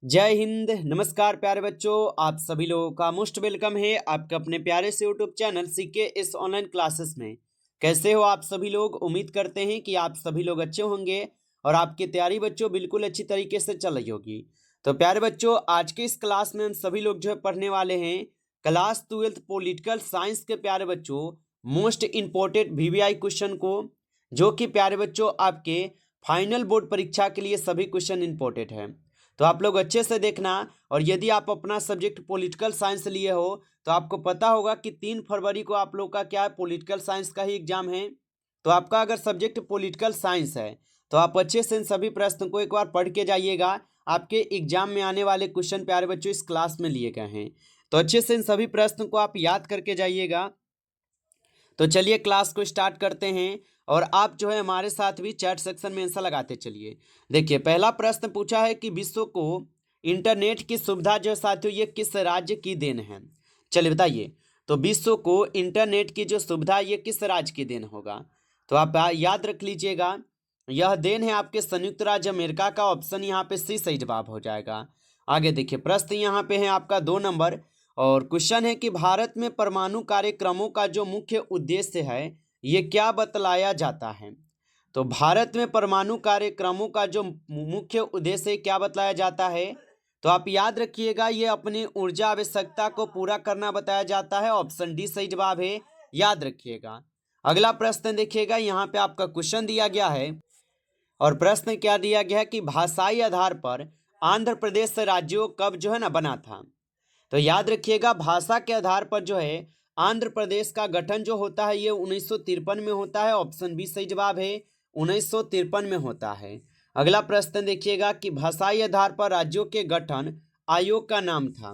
जय हिंद। नमस्कार प्यारे बच्चों, आप सभी लोगों का मोस्ट वेलकम है आपके अपने प्यारे से यूट्यूब चैनल सीके इस ऑनलाइन क्लासेस में। कैसे हो आप सभी लोग? उम्मीद करते हैं कि आप सभी लोग अच्छे होंगे और आपकी तैयारी बच्चों बिल्कुल अच्छी तरीके से चल रही होगी। तो प्यारे बच्चों, आज के इस क्लास में हम सभी लोग जो है पढ़ने वाले हैं क्लास 12th पॉलिटिकल साइंस के प्यारे बच्चों मोस्ट इंपॉर्टेंट वीवीआई क्वेश्चन को, जो कि प्यारे बच्चों आपके फाइनल बोर्ड परीक्षा के लिए सभी क्वेश्चन इंपॉर्टेंट है। तो आप लोग अच्छे से देखना। और यदि आप अपना सब्जेक्ट पॉलिटिकल साइंस लिए हो तो आपको पता होगा कि 3 फरवरी को आप लोग का क्या है, पॉलिटिकल साइंस का ही एग्जाम है। तो आपका अगर सब्जेक्ट पॉलिटिकल साइंस है तो आप अच्छे से इन सभी प्रश्न को एक बार पढ़ के जाइएगा। आपके एग्जाम में आने वाले क्वेश्चन प्यारे बच्चों इस क्लास में लिए गए हैं, तो अच्छे से इन सभी प्रश्न को आप याद करके जाइएगा। तो चलिए क्लास को स्टार्ट करते हैं और आप जो है हमारे साथ भी चैट सेक्शन में आंसर लगाते चलिए। देखिए, पहला प्रश्न पूछा है कि विश्व को इंटरनेट की सुविधा जो है साथियों ये किस राज्य की देन है? चलिए बताइए। तो विश्व को इंटरनेट की जो सुविधा ये किस राज्य की देन होगा? तो आप याद रख लीजिएगा, यह देन है आपके संयुक्त राज्य अमेरिका का। ऑप्शन यहाँ पे सी सही जवाब हो जाएगा। आगे देखिए, प्रश्न यहाँ पे है आपका 2 नंबर और क्वेश्चन है कि भारत में परमाणु कार्यक्रमों का जो मुख्य उद्देश्य है ये क्या बतलाया जाता है? तो भारत में परमाणु कार्यक्रमों का जो मुख्य उद्देश्य क्या बतलाया जाता है? तो आप याद रखिएगा, ये अपनी ऊर्जा आवश्यकता को पूरा करना बताया जाता है। ऑप्शन डी सही जवाब है, याद रखिएगा। अगला प्रश्न देखिएगा, यहाँ पे आपका क्वेश्चन दिया गया है और प्रश्न क्या दिया गया है कि भाषाई आधार पर आंध्र प्रदेश राज्यों कब जो है ना बना था? तो याद रखिएगा, भाषा के आधार पर जो है आंध्र प्रदेश का गठन जो होता है ये 1953 में होता है। ऑप्शन बी सही जवाब है, 1953 में होता है। अगला प्रश्न देखिएगा कि भाषाई आधार पर राज्यों के गठन आयोग का नाम था।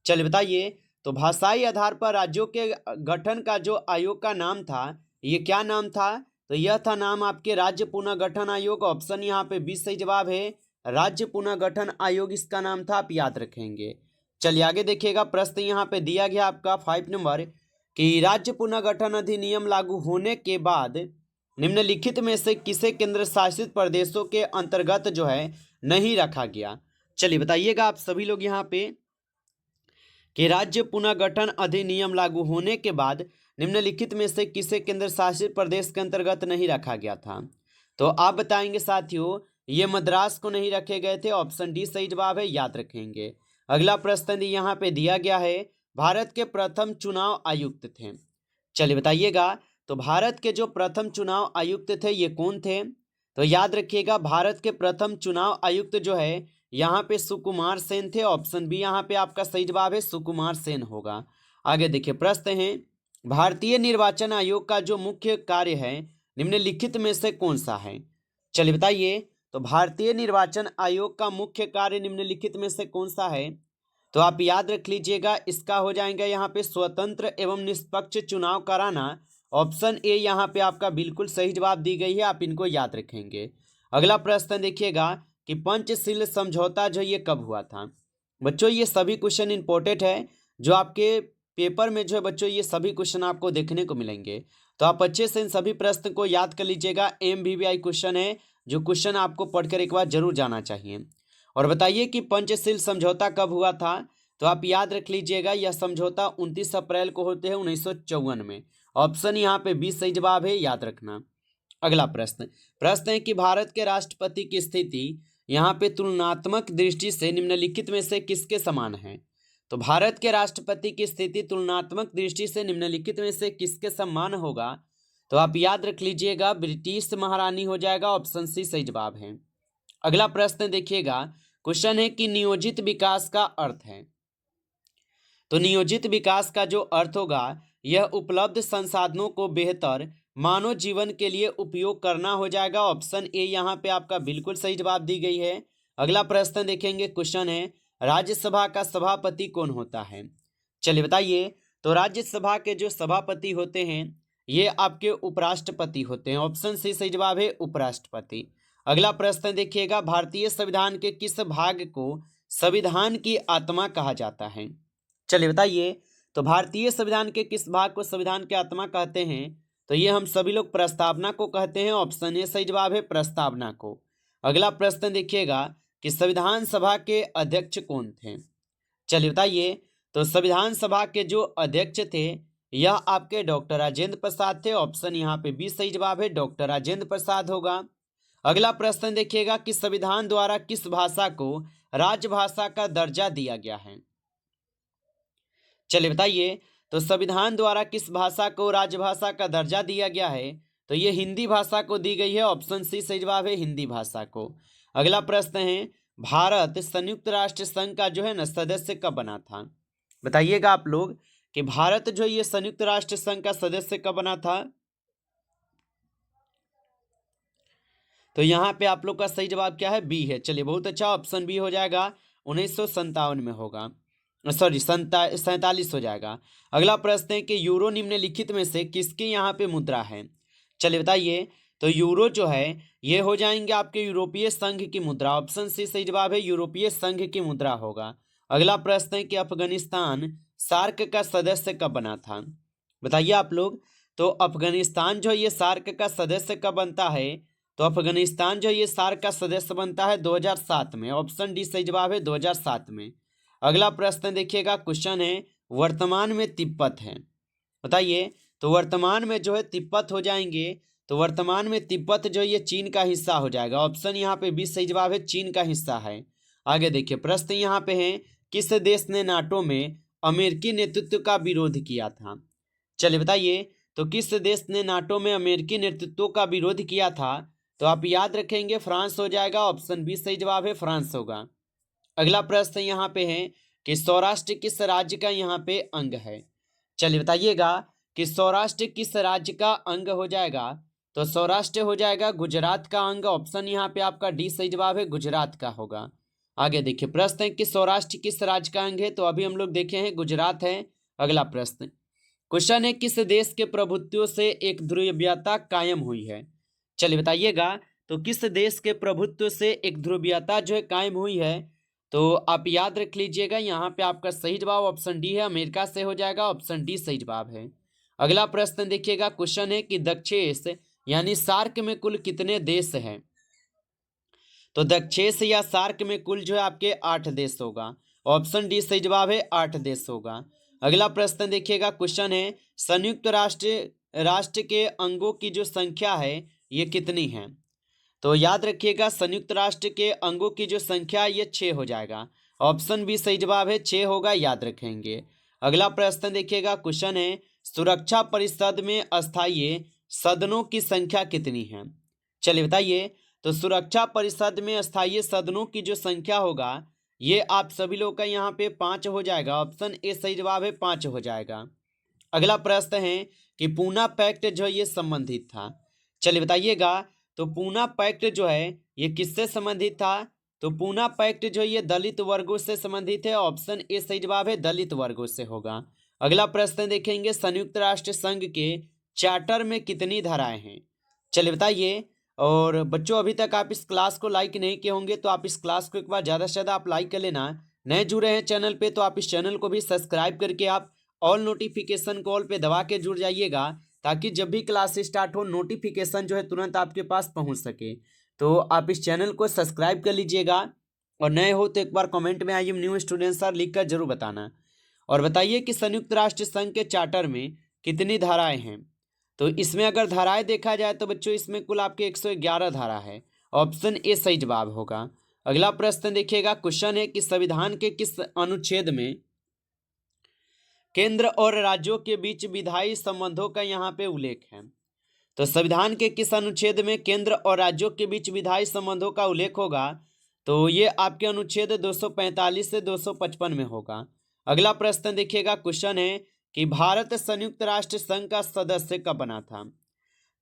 चलिए बताइए। तो भाषाई आधार पर राज्यों के गठन का जो आयोग का नाम था ये क्या नाम था? तो यह था नाम आपके राज्य पुनर्गठन आयोग। ऑप्शन यहाँ पे बी सही जवाब है, राज्य पुनर्गठन आयोग इसका नाम था, आप याद रखेंगे। चलिए आगे देखिएगा, प्रश्न यहाँ पे दिया गया आपका 5 नंबर कि राज्य पुनर्गठन अधिनियम लागू होने के बाद निम्नलिखित में से किसे केंद्र शासित प्रदेशों के अंतर्गत जो है नहीं रखा गया? चलिए बताइएगा आप सभी लोग यहाँ पे कि राज्य पुनर्गठन अधिनियम लागू होने के बाद निम्नलिखित में से किसे केंद्र शासित प्रदेश के अंतर्गत नहीं रखा गया था? तो आप बताएंगे साथियों, ये मद्रास को नहीं रखे गए थे। ऑप्शन डी सही जवाब है, याद रखेंगे। अगला प्रश्न यहाँ पे दिया गया है, भारत के प्रथम चुनाव आयुक्त थे। चलिए बताइएगा, तो भारत के जो प्रथम चुनाव आयुक्त थे ये कौन थे? तो याद रखिएगा, भारत के प्रथम चुनाव आयुक्त जो है यहाँ पे सुकुमार सेन थे। ऑप्शन बी यहाँ पे आपका सही जवाब है, सुकुमार सेन होगा। आगे देखिए, प्रश्न है भारतीय निर्वाचन आयोग का जो मुख्य कार्य है निम्नलिखित में से कौन सा है? चलिए बताइए। तो भारतीय निर्वाचन आयोग का मुख्य कार्य निम्नलिखित में से कौन सा है? तो आप याद रख लीजिएगा, इसका हो जाएगा यहाँ पे स्वतंत्र एवं निष्पक्ष चुनाव कराना। ऑप्शन ए यहाँ पे आपका बिल्कुल सही जवाब दी गई है, आप इनको याद रखेंगे। अगला प्रश्न देखिएगा कि पंचशील समझौता जो ये कब हुआ था? बच्चों ये सभी क्वेश्चन इंपॉर्टेंट है, जो आपके पेपर में जो है बच्चों ये सभी क्वेश्चन आपको देखने को मिलेंगे। तो आप अच्छे से इन सभी प्रश्न को याद कर लीजिएगा। MVVI क्वेश्चन है, जो क्वेश्चन आपको पढ़कर एक बार जरूर जाना चाहिए। और बताइए कि पंचशील समझौता कब हुआ था? तो आप याद रख लीजिएगा, यह समझौता 29 अप्रैल को होते हैं 1954 में। ऑप्शन यहाँ पे 20 सही जवाब है, याद रखना। अगला प्रश्न है कि भारत के राष्ट्रपति की स्थिति यहाँ पे तुलनात्मक दृष्टि से निम्नलिखित में से किसके समान है? तो भारत के राष्ट्रपति की स्थिति तुलनात्मक दृष्टि से निम्नलिखित में से किसके समान होगा? तो आप याद रख लीजिएगा, ब्रिटिश महारानी हो जाएगा। ऑप्शन सी सही जवाब है। अगला प्रश्न देखिएगा, क्वेश्चन है कि नियोजित विकास का अर्थ है। तो नियोजित विकास का जो अर्थ होगा यह उपलब्ध संसाधनों को बेहतर मानव जीवन के लिए उपयोग करना हो जाएगा। ऑप्शन ए यहाँ पे आपका बिल्कुल सही जवाब दी गई है। अगला प्रश्न देखेंगे, क्वेश्चन है राज्यसभा का सभापति कौन होता है? चलिए बताइए। तो राज्यसभा के जो सभापति होते हैं ये आपके उपराष्ट्रपति होते हैं। ऑप्शन सी सही जवाब है, उपराष्ट्रपति। अगला प्रश्न देखिएगा, भारतीय संविधान के किस भाग को संविधान की आत्मा कहा जाता है? चलिए बताइए। तो भारतीय संविधान के किस भाग को संविधान की आत्मा कहते हैं? तो ये हम सभी लोग प्रस्तावना को कहते हैं। ऑप्शन ए सही जवाब है, प्रस्तावना को। अगला प्रश्न देखिएगा, कि संविधान सभा के अध्यक्ष कौन थे? चलिए बताइए। तो संविधान सभा के जो अध्यक्ष थे यह आपके डॉक्टर राजेंद्र प्रसाद थे। ऑप्शन यहाँ पे बी सही जवाब है, डॉक्टर राजेंद्र प्रसाद होगा। अगला प्रश्न देखिएगा कि संविधान द्वारा किस भाषा को राजभाषा का दर्जा दिया गया है? चलिए बताइए। तो संविधान द्वारा किस भाषा को राजभाषा का दर्जा दिया गया है? तो ये हिंदी भाषा को दी गई है। ऑप्शन सी सही जवाब है, हिंदी भाषा को। अगला प्रश्न है, भारत संयुक्त राष्ट्र संघ का जो है ना सदस्य कब बना था? बताइएगा आप लोग कि भारत जो ये संयुक्त राष्ट्र संघ का सदस्य कब बना था? तो यहाँ पे आप लोग का सही जवाब क्या है? बी है। चलिए बहुत अच्छा, ऑप्शन बी हो जाएगा, 1957 में होगा, सॉरी 47 हो जाएगा। अगला प्रश्न है कि यूरो निम्नलिखित में से किसकी यहाँ पे मुद्रा है? चलिए बताइए। तो यूरो जो है ये हो जाएंगे आपके यूरोपीय संघ की मुद्रा। ऑप्शन सी सही जवाब है, यूरोपीय संघ की मुद्रा होगा। अगला प्रश्न है कि अफगानिस्तान सार्क का सदस्य कब बना था? बताइए आप लोग। तो अफगानिस्तान जो ये सार्क का सदस्य कब बनता है? तो अफगानिस्तान जो ये सार्क का सदस्य बनता है 2007 में। ऑप्शन डी सही जवाब है, 2007 में। अगला प्रश्न देखिएगा, क्वेश्चन है वर्तमान में तिब्बत है। बताइए। तो वर्तमान में जो है तिब्बत हो जाएंगे। तो वर्तमान में तिब्बत जो ये चीन का हिस्सा हो जाएगा। ऑप्शन यहाँ पे बी सही जवाब है, चीन का हिस्सा है। आगे देखिए प्रश्न यहाँ पे है, किस देश ने नाटो में अमेरिकी नेतृत्व का विरोध किया था? चलिए बताइए। तो किस देश ने नाटो में अमेरिकी नेतृत्व का विरोध किया था? तो आप याद रखेंगे फ्रांस हो जाएगा। ऑप्शन बी सही जवाब है, फ्रांस होगा। अगला प्रश्न यहाँ पे है कि सौराष्ट्र किस राज्य का यहाँ पे अंग है? चलिए बताइएगा कि सौराष्ट्र किस राज्य का अंग हो जाएगा? तो सौराष्ट्र हो जाएगा गुजरात का अंग। ऑप्शन यहाँ पे आपका डी सही जवाब है, गुजरात का होगा। आगे देखिए प्रश्न है कि सौराष्ट्र किस राज्य का अंग है? तो अभी हम लोग देखे हैं गुजरात है। अगला प्रश्न क्वेश्चन है, किस देश के प्रभुत्व से एक ध्रुवीयता कायम हुई है? चलिए बताइएगा। तो किस देश के प्रभुत्व से एक ध्रुवीयता जो है कायम हुई है? तो आप याद रख लीजिएगा, यहाँ पे आपका सही जवाब ऑप्शन डी है, अमेरिका से हो जाएगा। ऑप्शन डी सही जवाब है। अगला प्रश्न देखिएगा, क्वेश्चन है कि दक्षेश यानी सार्क में कुल कितने देश हैं? तो दक्षेश या सार्क में कुल जो है आपके 8 देश होगा। ऑप्शन डी सही जवाब है, 8 देश होगा। अगला प्रश्न देखिएगा, क्वेश्चन है संयुक्त राष्ट्र के अंगों की जो संख्या है ये कितनी है? तो याद रखिएगा संयुक्त राष्ट्र के अंगों की जो संख्या ये 6 हो जाएगा। ऑप्शन बी सही जवाब है, 6 होगा, याद रखेंगे। अगला प्रश्न देखिएगा, क्वेश्चन है सुरक्षा परिषद में अस्थायी सदनों की संख्या कितनी है? चलिए बताइए। तो सुरक्षा परिषद में अस्थायी सदनों की जो संख्या होगा ये आप सभी लोग का यहाँ पे 5 हो जाएगा। ऑप्शन ए सही जवाब है, 5 हो जाएगा। अगला प्रश्न है कि पूना पैक्ट जो ये संबंधित था। चलिए बताइएगा। तो पूना पैक्ट जो है ये किससे संबंधित था? तो पूना पैक्ट जो ये दलित वर्गों से संबंधित है। ऑप्शन ए सही जवाब है, दलित वर्गों से होगा। अगला प्रश्न देखेंगे, संयुक्त राष्ट्र संघ के चार्टर में कितनी धाराएं हैं? चलिए बताइए। और बच्चों अभी तक आप इस क्लास को लाइक नहीं किए होंगे तो आप इस क्लास को एक बार ज़्यादा से ज़्यादा आप लाइक कर लेना। नए जुड़े हैं चैनल पे तो आप इस चैनल को भी सब्सक्राइब करके आप ऑल नोटिफिकेशन कॉल पे दबा के जुड़ जाइएगा, ताकि जब भी क्लास स्टार्ट हो नोटिफिकेशन जो है तुरंत आपके पास पहुंच सके। तो आप इस चैनल को सब्सक्राइब कर लीजिएगा, और नए हो तो एक बार कमेंट में I am new student sir लिख कर जरूर बताना। और बताइए कि संयुक्त राष्ट्र संघ के चार्टर में कितनी धाराएं हैं? तो इसमें अगर धाराएं देखा जाए तो बच्चों इसमें कुल आपके 111 धारा है। ऑप्शन ए सही जवाब होगा। अगला प्रश्न देखिएगा, क्वेश्चन है कि संविधान के किस अनुच्छेद में केंद्र और राज्यों के बीच विधायी संबंधों का यहाँ पे उल्लेख है? तो संविधान के किस अनुच्छेद में केंद्र और राज्यों के बीच विधायी संबंधों का उल्लेख होगा? तो ये आपके अनुच्छेद 245 से 255 में होगा। अगला प्रश्न देखिएगा, क्वेश्चन है कि भारत संयुक्त राष्ट्र संघ का सदस्य कब बना था?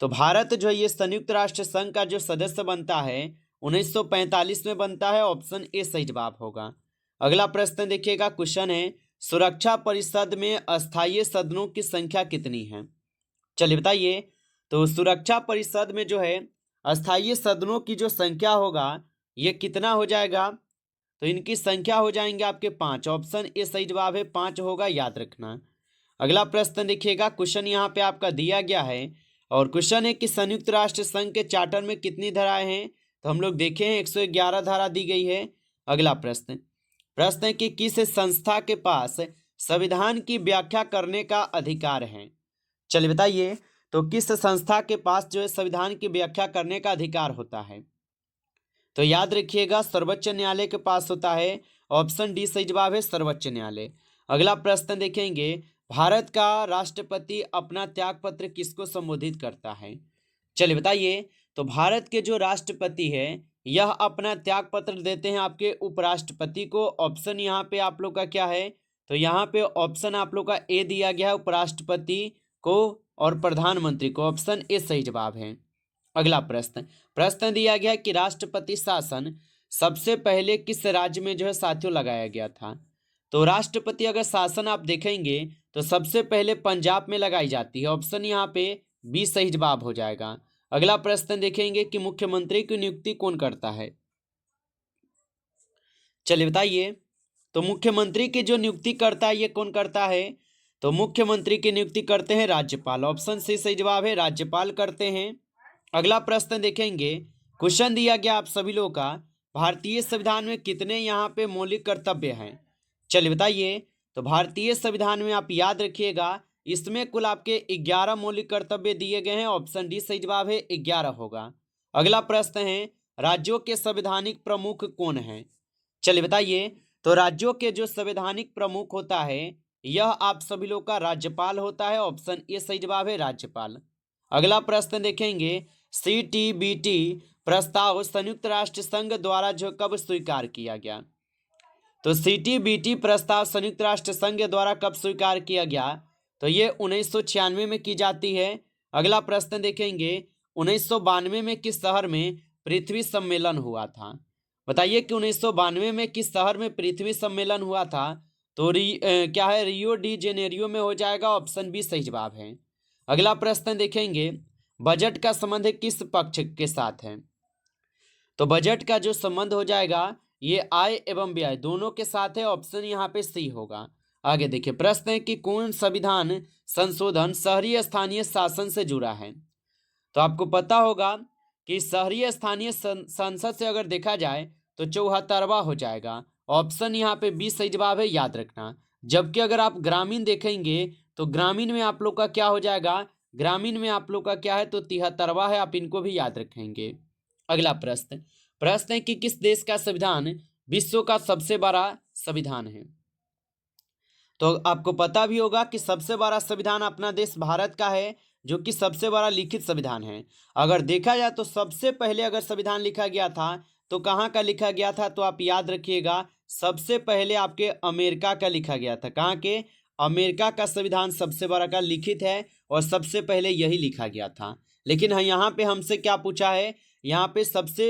तो भारत जो है ये संयुक्त राष्ट्र संघ का जो सदस्य बनता है 1945 में बनता है। ऑप्शन ए सही जवाब होगा। अगला प्रश्न देखिएगा, क्वेश्चन है सुरक्षा परिषद में अस्थायी सदनों की संख्या कितनी है? चलिए बताइए। तो सुरक्षा परिषद में जो है अस्थायी सदनों की जो संख्या होगा ये कितना हो जाएगा? तो इनकी संख्या हो जाएंगे आपके 5। ऑप्शन ए सही जवाब है, 5 होगा, याद रखना। अगला प्रश्न देखिएगा, क्वेश्चन यहाँ पे आपका दिया गया है और क्वेश्चन है कि संयुक्त राष्ट्र संघ के चार्टर में कितनी धाराएं हैं? तो हम लोग देखे हैं 111 धारा दी गई है। अगला प्रश्न प्रश्न है कि किस संस्था के पास संविधान की व्याख्या करने का अधिकार है। चलिए बताइए, तो किस संस्था के पास जो है संविधान की व्याख्या करने का अधिकार होता है। तो याद रखिएगा सर्वोच्च न्यायालय के पास होता है। ऑप्शन डी सही जवाब है, सर्वोच्च न्यायालय। अगला प्रश्न देखेंगे, भारत का राष्ट्रपति अपना त्याग पत्र किसको संबोधित करता है। चलिए बताइए, तो भारत के जो राष्ट्रपति है यह अपना त्याग पत्र देते हैं आपके उपराष्ट्रपति को। ऑप्शन यहाँ पे आप लोग का क्या है, तो यहाँ पे ऑप्शन आप लोग का ए दिया गया है, उपराष्ट्रपति को और प्रधानमंत्री को। ऑप्शन ए सही जवाब है। अगला प्रश्न प्रश्न दिया गया कि राष्ट्रपति शासन सबसे पहले किस राज्य में जो है साथियों लगाया गया था। तो राष्ट्रपति अगर शासन आप देखेंगे तो सबसे पहले पंजाब में लगाई जाती है। ऑप्शन यहाँ पे बी सही जवाब हो जाएगा। अगला प्रश्न देखेंगे कि मुख्यमंत्री की नियुक्ति कौन करता है। चलिए बताइए, तो मुख्यमंत्री की जो नियुक्ति करता है ये कौन करता है। तो मुख्यमंत्री की नियुक्ति करते हैं राज्यपाल। ऑप्शन सी सही जवाब है, राज्यपाल करते हैं। अगला प्रश्न देखेंगे, क्वेश्चन दिया गया आप सभी लोगों का, भारतीय संविधान में कितने यहाँ पे मौलिक कर्तव्य हैं। चलिए बताइए, तो भारतीय संविधान में आप याद रखिएगा इसमें कुल आपके 11 मौलिक कर्तव्य दिए गए हैं। ऑप्शन डी सही जवाब है, 11 होगा। अगला प्रश्न है, राज्यों के संवैधानिक प्रमुख कौन हैं। चलिए बताइए, तो राज्यों के जो संवैधानिक प्रमुख होता है यह आप सभी लोग का राज्यपाल होता है। ऑप्शन ए सही जवाब है, राज्यपाल। अगला प्रश्न देखेंगे, CTBT प्रस्ताव संयुक्त राष्ट्र संघ द्वारा जो कब स्वीकार किया गया। तो CTBT प्रस्ताव संयुक्त राष्ट्र संघ द्वारा कब स्वीकार किया गया, तो ये 1996 में की जाती है। अगला प्रश्न देखेंगे, 1992 में किस शहर में पृथ्वी सम्मेलन हुआ था। बताइए कि 1992 में किस शहर में पृथ्वी सम्मेलन हुआ था। तो क्या है, रियो डी जेनेरियो में हो जाएगा। ऑप्शन बी सही जवाब है। अगला प्रश्न देखेंगे, बजट का संबंध किस पक्ष के साथ है। तो बजट का जो संबंध हो जाएगा ये आय एवं व्यय दोनों के साथ है। ऑप्शन यहाँ पे सी होगा। आगे देखिए, प्रश्न है कि कौन संविधान संशोधन शहरी स्थानीय शासन से जुड़ा है। तो आपको पता होगा कि शहरी स्थानीय संसद से अगर देखा जाए तो 74वां हो जाएगा। ऑप्शन यहाँ पे बी सही जवाब है, याद रखना। जबकि अगर आप ग्रामीण देखेंगे तो ग्रामीण में आप लोग का क्या हो जाएगा, ग्रामीण में आप लोग का क्या है, तो 73वां है। आप इनको भी याद रखेंगे। अगला प्रश्न प्रश्न है कि किस देश का संविधान विश्व का सबसे बड़ा संविधान है। तो आपको पता भी होगा कि सबसे बड़ा संविधान अपना देश भारत का है, जो कि सबसे बड़ा लिखित संविधान है। अगर देखा जाए तो सबसे पहले अगर संविधान लिखा गया था तो कहाँ का लिखा गया था, तो आप याद रखिएगा सबसे पहले आपके अमेरिका का लिखा गया था। कहाँ के, अमेरिका का संविधान सबसे बड़ा का लिखित है और सबसे पहले यही लिखा गया था। लेकिन यहाँ पे हमसे क्या पूछा है, यहाँ पे सबसे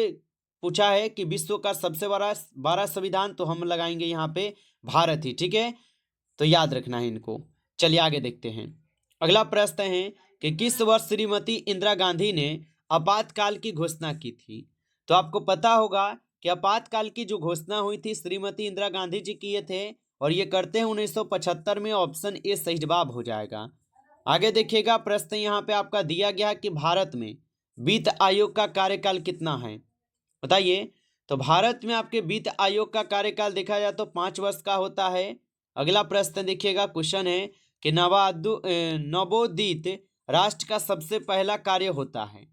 पूछा है कि विश्व का सबसे बड़ा संविधान, तो हम लगाएंगे यहाँ पे भारत ही। ठीक है, तो याद रखना है इनको। चलिए आगे देखते हैं। अगला प्रश्न है कि किस वर्ष श्रीमती इंदिरा गांधी ने आपातकाल की घोषणा की थी। तो आपको पता होगा कि आपातकाल की जो घोषणा हुई थी श्रीमती इंदिरा गांधी जी किए थे और ये करते हैं 1975 में। ऑप्शन ए सही जवाब हो जाएगा। आगे देखिएगा, प्रश्न यहाँ पे आपका दिया गया कि भारत में वित्त आयोग का कार्यकाल कितना है। बताइए, तो भारत में आपके वित्त आयोग का कार्यकाल देखा जाए तो 5 वर्ष का होता है। अगला प्रश्न देखिएगा, क्वेश्चन है कि नवोदित राष्ट्र का सबसे पहला कार्य होता है।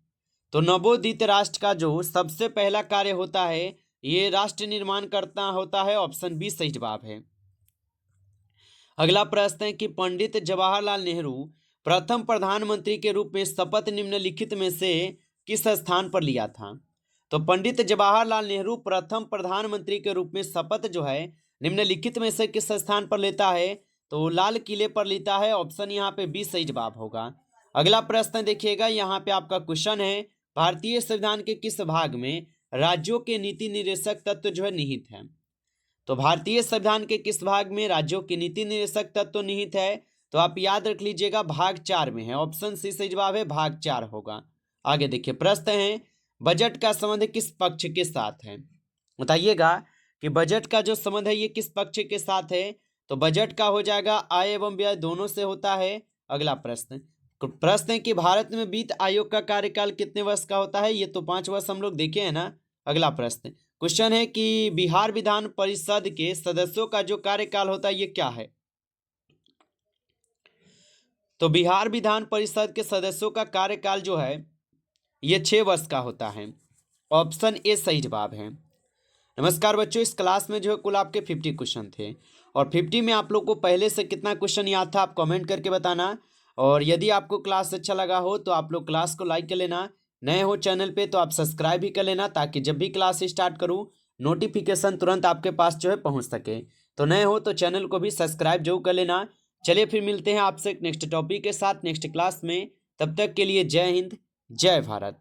तो नवोदित राष्ट्र का जो सबसे पहला कार्य होता है ये राष्ट्र निर्माण करता होता है। ऑप्शन बी सही जवाब है। अगला प्रश्न है कि पंडित जवाहरलाल नेहरू प्रथम प्रधानमंत्री के रूप में शपथ निम्नलिखित में से किस स्थान पर लिया था। तो पंडित जवाहरलाल नेहरू प्रथम प्रधानमंत्री के रूप में शपथ जो है निम्नलिखित में से किस स्थान पर लेता है, तो लाल किले पर लेता है। ऑप्शन यहाँ पे बी सही जवाब होगा। अगला प्रश्न देखिएगा, यहाँ पे आपका क्वेश्चन है भारतीय संविधान के किस भाग में राज्यों के नीति निर्देशक तत्व जो है निहित है। तो भारतीय संविधान के किस भाग में राज्यों के नीति निर्देशक तत्व निहित है, तो आप याद रख लीजिएगा भाग 4 में है। ऑप्शन सी सही जवाब है, भाग 4 होगा। आगे देखिए, प्रश्न है बजट का संबंध किस पक्ष के साथ है। बताइएगा कि बजट का जो संबंध है ये किस पक्ष के साथ है, तो बजट का हो जाएगा आय एवं व्यय दोनों से होता है। अगला प्रश्न है कि भारत में वित्त आयोग का कार्यकाल कितने वर्ष का होता है। ये तो 5 वर्ष हम लोग देखे हैं ना। अगला प्रश्न, क्वेश्चन है कि बिहार विधान परिषद के सदस्यों का जो कार्यकाल होता है ये क्या है? तो बिहार विधान परिषद के सदस्यों का कार्यकाल जो है ये 6 वर्ष का होता है। ऑप्शन ए सही जवाब है। नमस्कार बच्चों, इस क्लास में जो है कुल आपके 50 क्वेश्चन थे और 50 में आप लोग को पहले से कितना क्वेश्चन याद था आप कमेंट करके बताना। और यदि आपको क्लास अच्छा लगा हो तो आप लोग क्लास को लाइक कर लेना, नए हो चैनल पे तो आप सब्सक्राइब भी कर लेना ताकि जब भी क्लास स्टार्ट करूँ नोटिफिकेशन तुरंत आपके पास जो है पहुँच सके। तो नए हो तो चैनल को भी सब्सक्राइब जरूर कर लेना। चलिए फिर मिलते हैं आपसे नेक्स्ट टॉपिक के साथ नेक्स्ट क्लास में। तब तक के लिए जय हिंद, जय भारत।